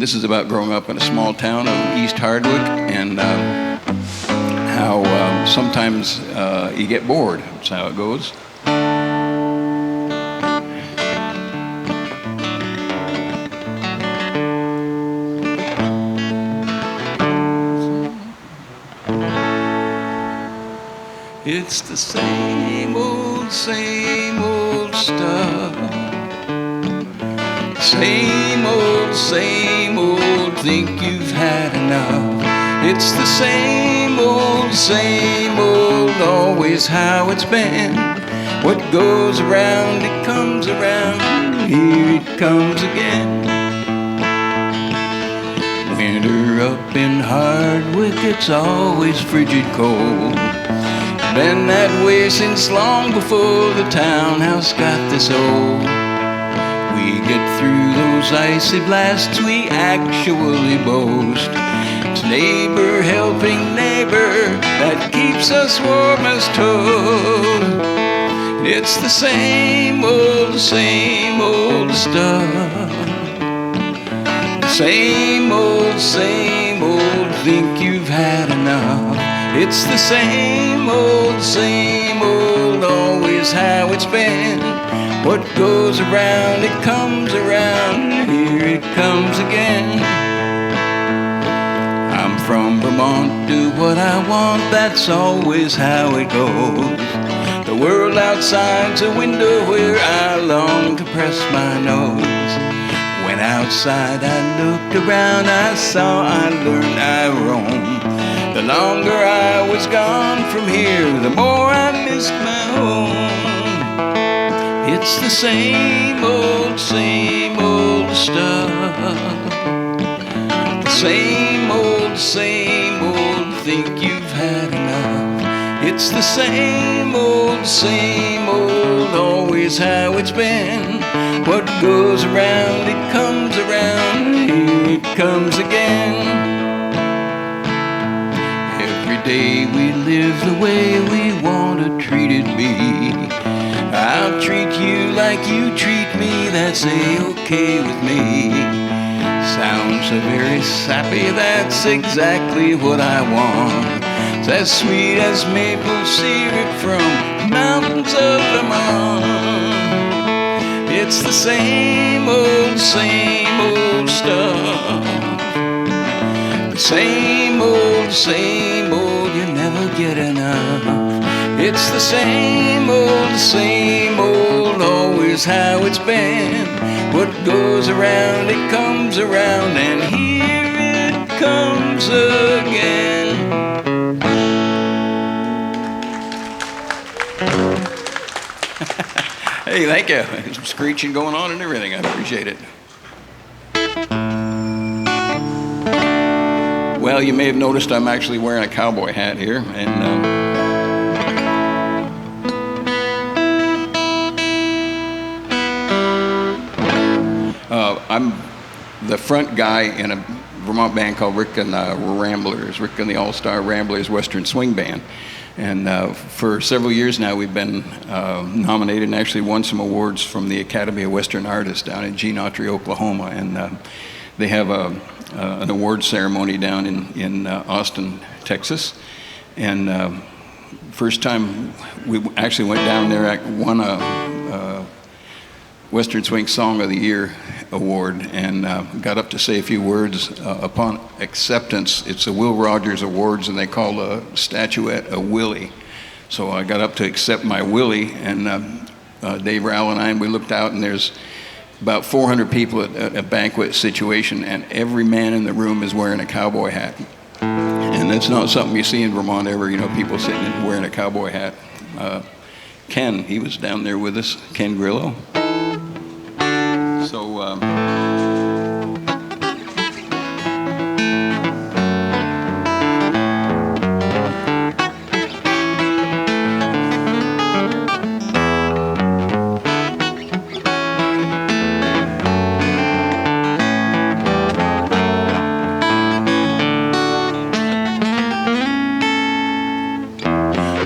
this is about growing up in a small town of East Hardwick and how sometimes you get bored. That's how it goes. It's the same old stuff. Same old, think you've had enough. It's the same old, always how it's been. What goes around, it comes around, here it comes again. Winter up in Hardwick, it's always frigid cold. Been that way since long before the townhouse got this old. We get through those icy blasts, we actually boast. It's neighbor helping neighbor that keeps us warm as toast. It's the same old stuff. Same old, think you've had enough. It's the same old, always how it's been. What goes around, it comes around, here it comes again. I'm from Vermont, do what I want, that's always how it goes. The world outside's a window where I long to press my nose. When outside I looked around, I saw, I learned, I roamed. The longer I was gone from here, the more I missed my home. It's the same old stuff. The same old, think you've had enough. It's the same old, always how it's been. What goes around, it comes around, here it comes again. Day we live the way we want to treated be. I'll treat you like you treat me, that's A-okay with me. Sounds so very sappy, that's exactly what I want. It's as sweet as maple syrup from the mountains of Vermont. It's the same old stuff. The same old, you never get enough. It's the same old, always how it's been. What goes around, it comes around, and here it comes again. Hey, thank you. There's some screeching going on and everything. I appreciate it. Well, you may have noticed I'm actually wearing a cowboy hat here, and I'm the front guy in a Vermont band called Rick and the Ramblers, Rick and the All-Star Ramblers Western Swing Band. And for several years now, we've been nominated and actually won some awards from the Academy of Western Artists down in Gene Autry, Oklahoma. And they have an award ceremony down in Austin, Texas. And first time we actually went down there, I won a Western Swing Song of the Year award and got up to say a few words upon acceptance. It's the Will Rogers Awards, and they call a statuette a Willie. So I got up to accept my Willie, and Dave Rowell and I, we looked out, and there's about 400 people at a banquet situation, and every man in the room is wearing a cowboy hat. And that's not something you see in Vermont ever, you know, people sitting and wearing a cowboy hat. Ken, he was down there with us, Ken Grillo. So,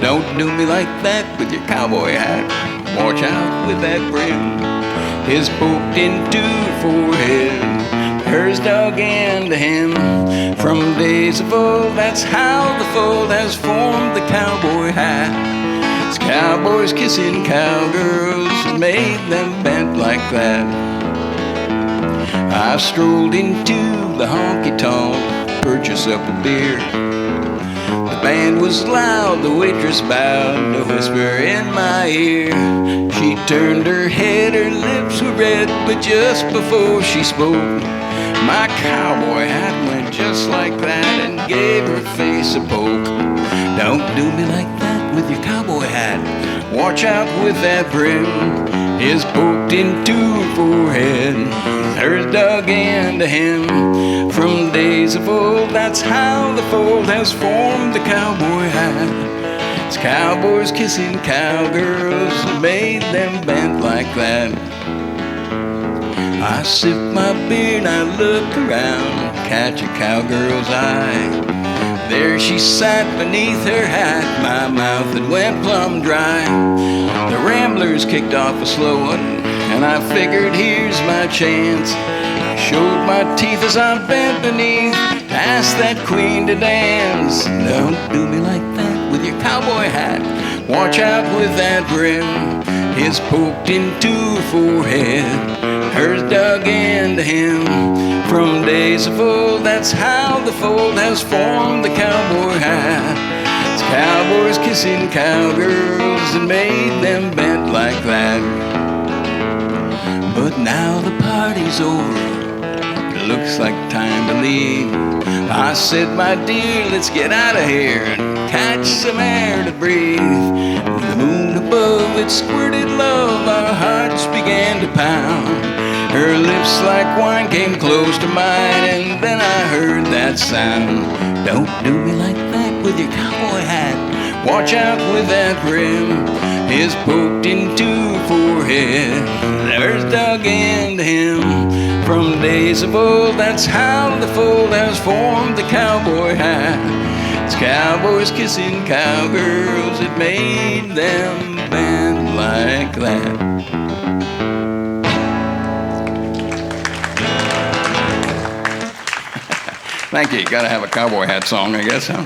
don't do me like that with your cowboy hat. Watch out with that brim. Is poked into your forehead. hers dug into him. From days of old, that's how the fold has formed the cowboy hat. It's cowboys kissing cowgirls that made them bent like that. I strolled into the honky-tonk, purchase up a beer. The band was loud, the waitress bowed to whisper in my ear. She turned her head, her lips were red, but just before she spoke, my cowboy hat went just like that and gave her face a poke. Don't do me like that with your cowboy hat. Watch out with that brim. Is poked into her forehead, hers dug into him. From days of old, that's how the fold has formed the cowboy hat. It's cowboys kissing cowgirls that made them bent like that. I sip my beer and I look around, catch a cowgirl's eye. There she sat beneath her hat, my mouth had went plumb dry. The Ramblers kicked off a slow one, and I figured here's my chance. I showed my teeth as I bent beneath, asked that queen to dance. Don't do me like that with your cowboy hat. Watch out with that brim. His poked into her forehead, hers dug into him. From days of old, that's how the fold has formed the cowboy hat. It's cowboys kissing cowgirls and made them bent like that. But now the party's over, it looks like time to leave. I said, my dear, let's get out of here and catch some air to breathe. The moon above, it squirted love, our hearts began to pound. Her lips like wine came close to mine, and then I heard that sound. Don't do me like that with your cowboy hat. Watch out with that brim. His poked into her forehead, hers dug into him. From days of old, that's how the fold has formed the cowboy hat. It's cowboys kissing cowgirls that made them bend like that. Thank you. Got to have a cowboy hat song, I guess, huh?